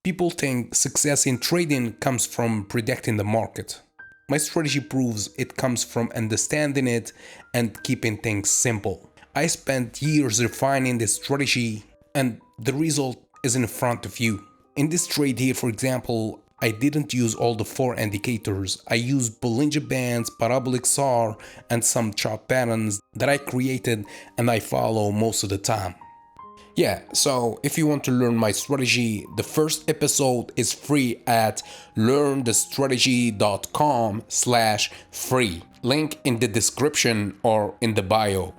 People think success in trading comes from predicting the market. My strategy proves it comes from understanding it and keeping things simple. I spent years refining this strategy and the result is in front of you. In this trade here, for example, I didn't use all the 4 indicators. I used Bollinger Bands, Parabolic SAR, and some chart patterns that I created and I follow most of the time. Yeah, so if you want to learn my strategy, the first episode is free at learnthestrategy.com/free. Link in the description or in the bio.